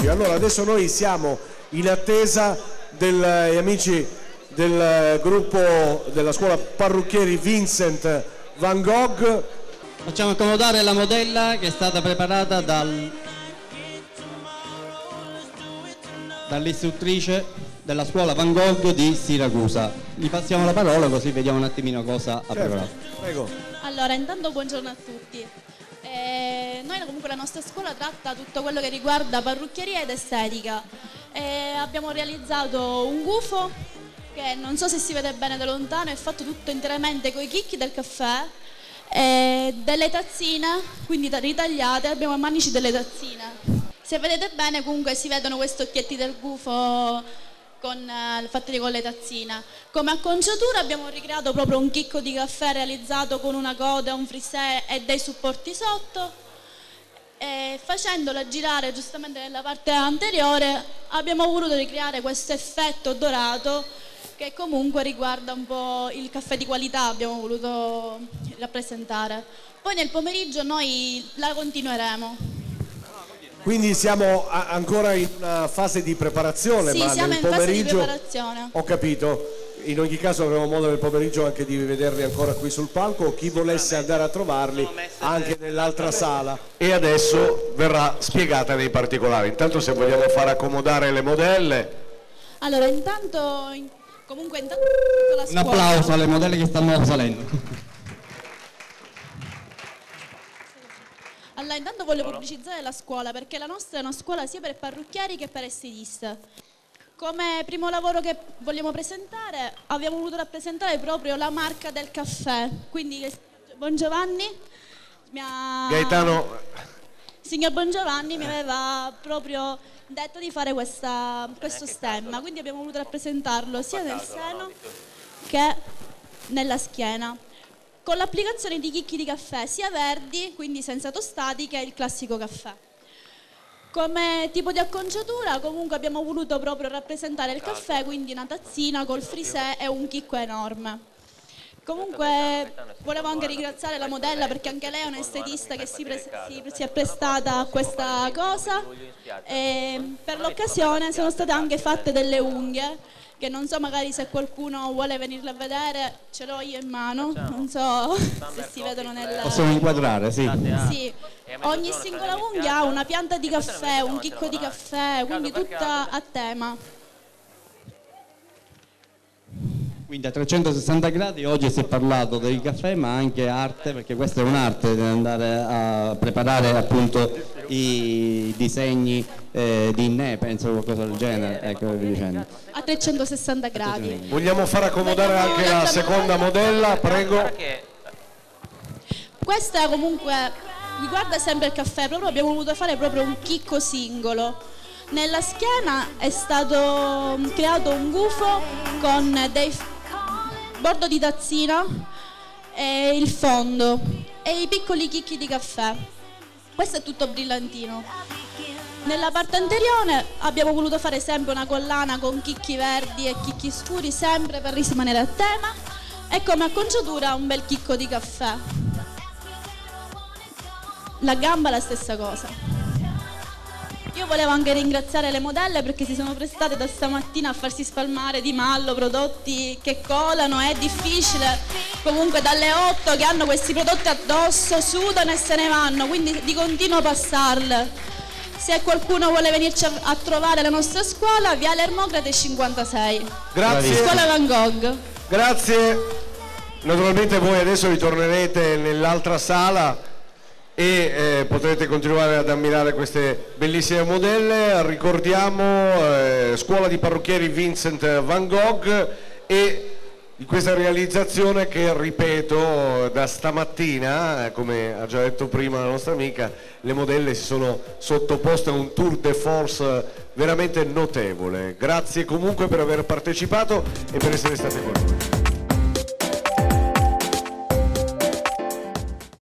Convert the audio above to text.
oggi. Allora adesso noi siamo in attesa degli amici del gruppo della scuola parrucchieri Vincent Van Gogh. Facciamo accomodare la modella che è stata preparata dall'istruttrice della scuola Van Gogh di Siracusa. Gli passiamo la parola così vediamo un attimino cosa ha preparato. Prego. Allora, intanto buongiorno a tutti. Noi comunque la nostra scuola tratta tutto quello che riguarda parrucchieria ed estetica. Abbiamo realizzato un gufo che non so se si vede bene da lontano, è fatto tutto interamente con i chicchi del caffè, delle tazzine, quindi ritagliate, abbiamo i manici delle tazzine. Se vedete bene comunque si vedono questi occhietti del gufo fatti con le tazzine. Come acconciatura abbiamo ricreato proprio un chicco di caffè realizzato con una coda, un frisè e dei supporti sotto, e facendola girare giustamente nella parte anteriore abbiamo voluto ricreare questo effetto dorato che comunque riguarda un po' il caffè di qualità, abbiamo voluto rappresentare. Poi nel pomeriggio noi la continueremo. Quindi siamo ancora in una fase di preparazione, sì, ma siamo nel in fase di pomeriggio preparazione. ho capito. In ogni caso avremo modo nel pomeriggio anche di vederli ancora qui sul palco, o chi volesse andare a trovarli anche nell'altra sala. E adesso verrà spiegata nei particolari. Intanto se vogliamo far accomodare le modelle. Allora intanto la un scuola. applauso alle modelle che stanno salendo. Allora, intanto voglio pubblicizzare la scuola perché la nostra è una scuola sia per parrucchieri che per estiliste. Come primo lavoro che vogliamo presentare abbiamo voluto rappresentare proprio la marca del caffè. Quindi Bongiovanni Gaetano. Signor Bongiovanni mi aveva proprio detto di fare questo stemma, quindi abbiamo voluto rappresentarlo sia nel seno che nella schiena, con l'applicazione di chicchi di caffè sia verdi, quindi senza tostati, che il classico caffè. Come tipo di acconciatura comunque abbiamo voluto proprio rappresentare il caffè, quindi una tazzina col frisè e un chicco enorme. Comunque volevo anche ringraziare la modella perché anche lei è un'estetista che si è prestata a questa cosa, e per l'occasione sono state anche fatte delle unghie che non so, magari se qualcuno vuole venirle a vedere, ce l'ho io in mano, non so se si vedono nel... Possiamo inquadrare, sì. Sì, ogni singola unghia ha una pianta di caffè, un chicco di caffè, quindi tutta a tema. Quindi a 360 gradi oggi si è parlato del caffè ma anche arte, perché questa è un'arte, andare a preparare appunto i disegni di inné, penso qualcosa del genere, ecco dicendo. A 360 gradi. Vogliamo far accomodare anche la seconda modella, prego. Questa comunque riguarda sempre il caffè, proprio abbiamo voluto fare proprio un chicco singolo. Nella schiena è stato creato un gufo con dei bordo di tazzina e il fondo e i piccoli chicchi di caffè. Questo è tutto brillantino. Nella parte anteriore abbiamo voluto fare sempre una collana con chicchi verdi e chicchi scuri, sempre per rimanere a tema, e come acconciatura un bel chicco di caffè. La gamba la stessa cosa. Io volevo anche ringraziare le modelle perché si sono prestate da stamattina a farsi spalmare di mallo prodotti che colano, è difficile, comunque dalle 8 che hanno questi prodotti addosso, sudano e se ne vanno, quindi di continuo passarle. Se qualcuno vuole venirci a trovare la nostra scuola, Viale Ermocrate 56. Grazie. Scuola Van Gogh. Grazie. Naturalmente voi adesso ritornerete nell'altra sala e potrete continuare ad ammirare queste bellissime modelle. Ricordiamo scuola di parrucchieri Vincent Van Gogh e di questa realizzazione che, ripeto, da stamattina, come ha già detto prima la nostra amica, le modelle si sono sottoposte a un tour de force veramente notevole. Grazie comunque per aver partecipato e per essere state con noi.